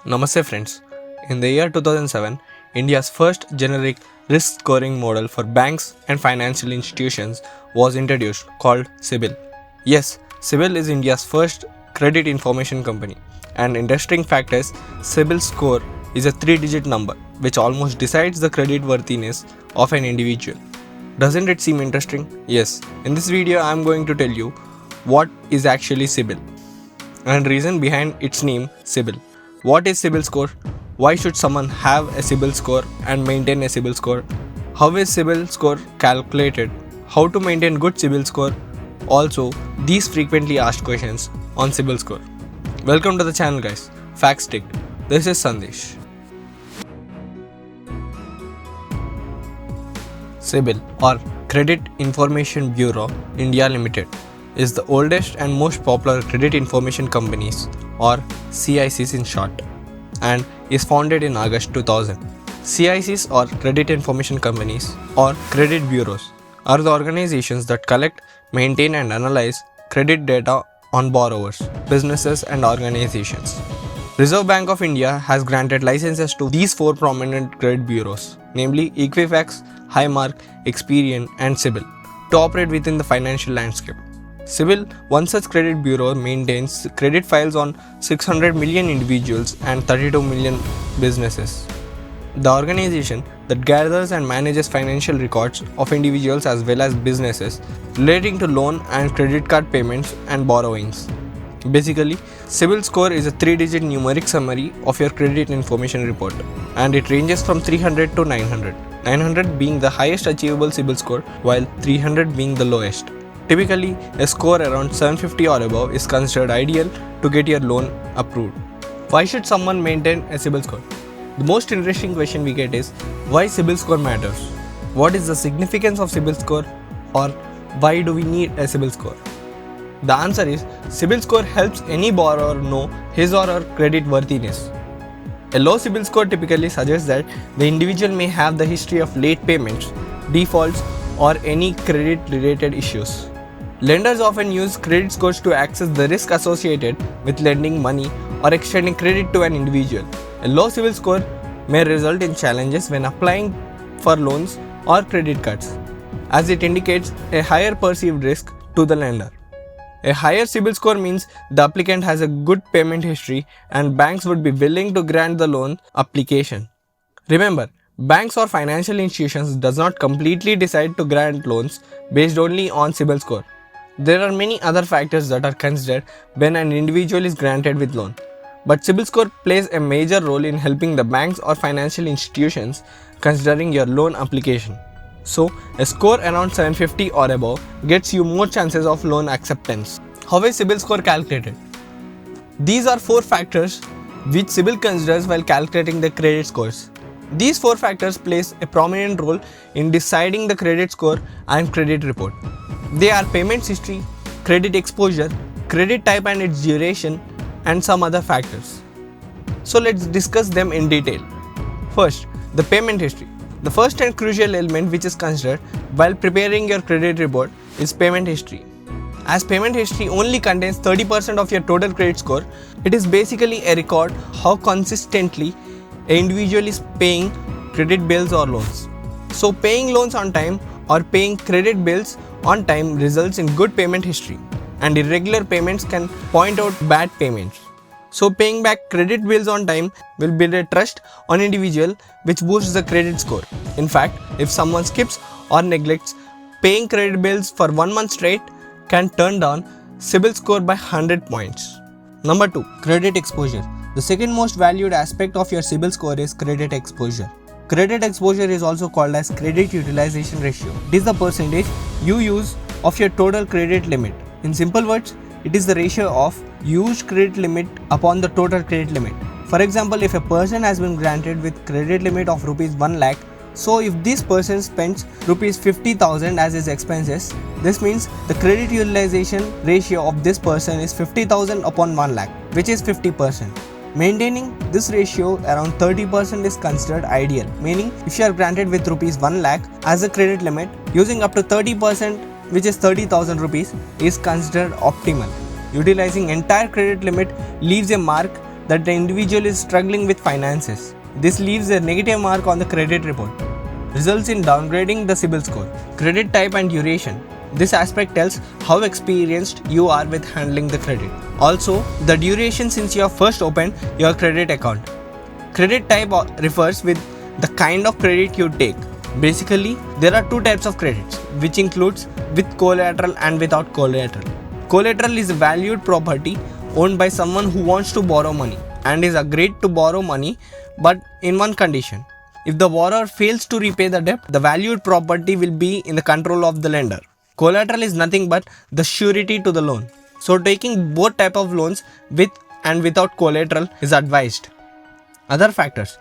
Namaste friends. In the year 2007, India's first generic risk scoring model for banks and financial institutions was introduced called CIBIL. Yes, CIBIL is India's first credit information company. And interesting fact is, CIBIL score is a 3-digit number which almost decides the credit worthiness of an individual. Doesn't it seem interesting? Yes, in this video I am going to tell you what is actually CIBIL and reason behind its name CIBIL. What is CIBIL score? Why should someone have a CIBIL score and maintain a CIBIL score? How is CIBIL score calculated? How to maintain good CIBIL score? Also, these frequently asked questions on CIBIL score. Welcome to the channel guys. Facts Tick. This is Sandesh. CIBIL or Credit Information Bureau India Limited is the oldest and most popular credit information companies or CICs in short and is founded in August 2000. CICs or credit information companies or credit bureaus are the organizations that collect, maintain and analyze credit data on borrowers, businesses and organizations. Reserve Bank of India has granted licenses to these four prominent credit bureaus, namely Equifax, Highmark, Experian and CIBIL, to operate within the financial landscape. CIBIL, one such credit bureau, maintains credit files on 600 million individuals and 32 million businesses. The organization that gathers and manages financial records of individuals as well as businesses relating to loan and credit card payments and borrowings. Basically, CIBIL score is a 3-digit numeric summary of your credit information report and it ranges from 300 to 900. 900 being the highest achievable CIBIL score while 300 being the lowest. Typically, a score around 750 or above is considered ideal to get your loan approved. Why should someone maintain a CIBIL score? The most interesting question we get is, why CIBIL score matters? What is the significance of CIBIL score, or why do we need a CIBIL score? The answer is, CIBIL score helps any borrower know his or her credit worthiness. A low CIBIL score typically suggests that the individual may have the history of late payments, defaults or any credit related issues. Lenders often use credit scores to access the risk associated with lending money or extending credit to an individual. A low CIBIL score may result in challenges when applying for loans or credit cards, as it indicates a higher perceived risk to the lender. A higher CIBIL score means the applicant has a good payment history and banks would be willing to grant the loan application. Remember, banks or financial institutions does not completely decide to grant loans based only on CIBIL score. There are many other factors that are considered when an individual is granted with loan. But CIBIL score plays a major role in helping the banks or financial institutions considering your loan application. So, a score around 750 or above gets you more chances of loan acceptance. How is CIBIL score calculated? These are 4 factors which CIBIL considers while calculating the credit scores. These 4 factors plays a prominent role in deciding the credit score and credit report. They are payment history, credit exposure, credit type and its duration, and some other factors. So let's discuss them in detail. First, the payment history. The first and crucial element which is considered while preparing your credit report is payment history. As payment history only contains 30% of your total credit score, it is basically a record how consistently an individual is paying credit bills or loans. So paying loans on time or paying credit bills on time results in good payment history, and irregular payments can point out bad payments. So paying back credit bills on time will build a trust on individual which boosts the credit score. In fact, if someone skips or neglects paying credit bills for 1 month straight can turn down CIBIL score by 100 points. Number 2. Credit exposure. The second most valued aspect of your CIBIL score is credit exposure. Credit exposure is also called as credit utilization ratio. It is the percentage you use of your total credit limit. In simple words, it is the ratio of used credit limit upon the total credit limit. For example, if a person has been granted with credit limit of rupees 1 lakh, so if this person spends rupees 50,000 as his expenses, this means the credit utilization ratio of this person is 50,000 upon 1 lakh, which is 50%. Maintaining this ratio around 30% is considered ideal, meaning if you are granted with rupees 1 lakh as a credit limit, using up to 30%, which is 30,000 rupees, is considered optimal. Utilizing entire credit limit leaves a mark that the individual is struggling with finances. This leaves a negative mark on the credit report, results in downgrading the CIBIL score. Credit type and duration. This aspect tells how experienced you are with handling the credit. Also, the duration since you have first opened your credit account. Credit type refers with the kind of credit you take. Basically, there are two types of credits, which includes with collateral and without collateral. Collateral is a valued property owned by someone who wants to borrow money and is agreed to borrow money, but in one condition. If the borrower fails to repay the debt, the valued property will be in the control of the lender. Collateral is nothing but the surety to the loan. So taking both type of loans with and without collateral is advised. Other factors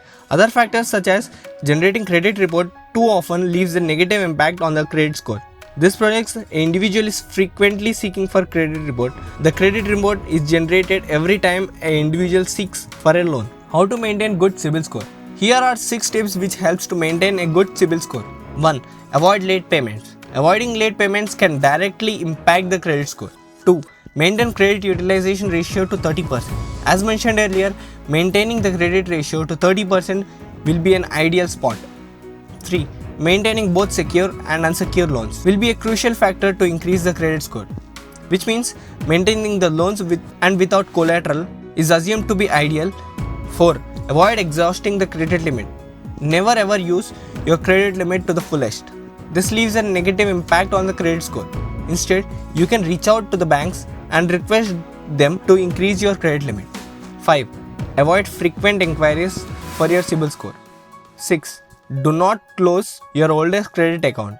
such as generating credit report too often leaves a negative impact on the credit score. This projects an individual is frequently seeking for credit report. The credit report is generated every time an individual seeks for a loan. How to maintain good CIBIL score? Here are 6 tips which helps to maintain a good CIBIL score. 1. Avoid late payments. Avoiding late payments can directly impact the credit score. 2. Maintain credit utilization ratio to 30%. As mentioned earlier, maintaining the credit ratio to 30% will be an ideal spot. 3. Maintaining both secure and unsecured loans will be a crucial factor to increase the credit score, which means maintaining the loans with and without collateral is assumed to be ideal. 4. Avoid exhausting the credit limit. Never ever use your credit limit to the fullest. This leaves a negative impact on the credit score. Instead, you can reach out to the banks and request them to increase your credit limit. 5. Avoid frequent inquiries for your CIBIL score. 6. Do not close your oldest credit account.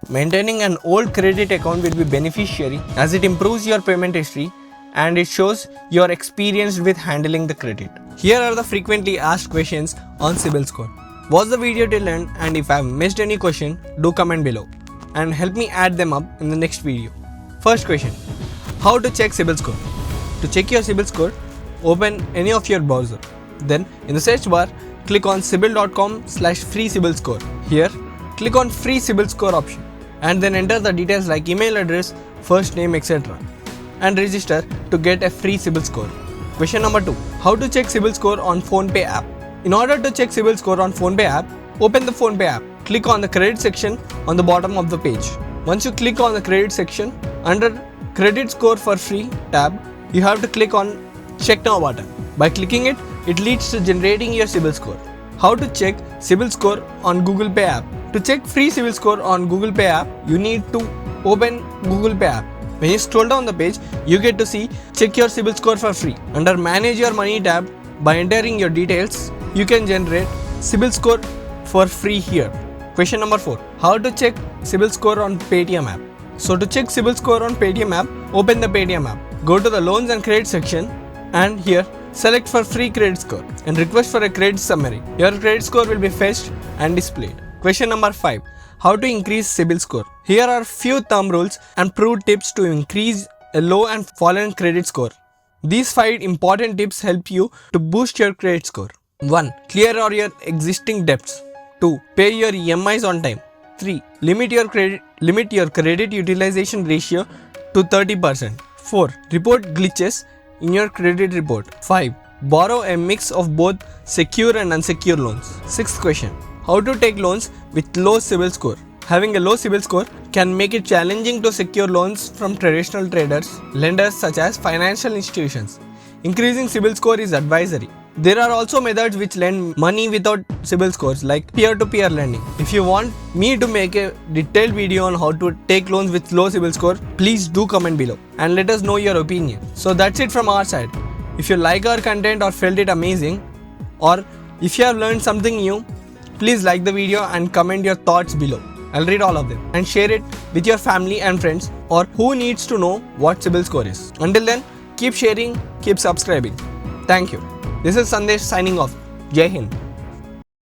Maintaining an old credit account will be beneficiary as it improves your payment history and it shows you are experienced with handling the credit. Here are the frequently asked questions on CIBIL score. Watch the video till end, and if I have missed any question, do comment below and help me add them up in the next video. First question. How to check CIBIL score? To check your CIBIL score, open any of your browser. Then in the search bar, click on cibil.com/free CIBIL score. Here, click on free CIBIL score option and then enter the details like email address, first name, etc. and register to get a free CIBIL score. Question number 2. How to check CIBIL score on PhonePe app? In order to check CIBIL score on PhonePe app, open the PhonePe app. Click on the credit section on the bottom of the page. Once you click on the credit section, under credit score for free tab, you have to click on check now button. By clicking it, it leads to generating your CIBIL score. How to check CIBIL score on Google Pay app? To check free CIBIL score on Google Pay app, you need to open Google Pay app. When you scroll down the page, you get to see check your CIBIL score for free. Under manage your money tab, by entering your details, you can generate CIBIL score for free here. Question number 4. How to check CIBIL score on Paytm app? So to check CIBIL score on Paytm app, open the Paytm app. Go to the loans and credit section and here select for free credit score and request for a credit summary. Your credit score will be fetched and displayed. Question number 5. How to increase CIBIL score? Here are few thumb rules and proved tips to increase a low and fallen credit score. These 5 important tips help you to boost your credit score. 1. Clear all your existing debts. 2. Pay your EMIs on time. 3. Limit your credit utilization ratio to 30%. 4. Report glitches in your credit report. 5. Borrow a mix of both secure and unsecured loans. 6th question. How to take loans with low CIBIL score? Having a low CIBIL score can make it challenging to secure loans from traditional lenders such as financial institutions. Increasing CIBIL score is advisory. There are also methods which lend money without CIBIL scores like peer-to-peer lending. If you want me to make a detailed video on how to take loans with low CIBIL score, please do comment below and let us know your opinion. So that's it from our side. If you like our content or felt it amazing, or if you have learned something new, please like the video and comment your thoughts below. I'll read all of them and share it with your family and friends or who needs to know what CIBIL score is. Until then, keep sharing, keep subscribing. Thank you. This is Sandesh signing off. Jai Hind.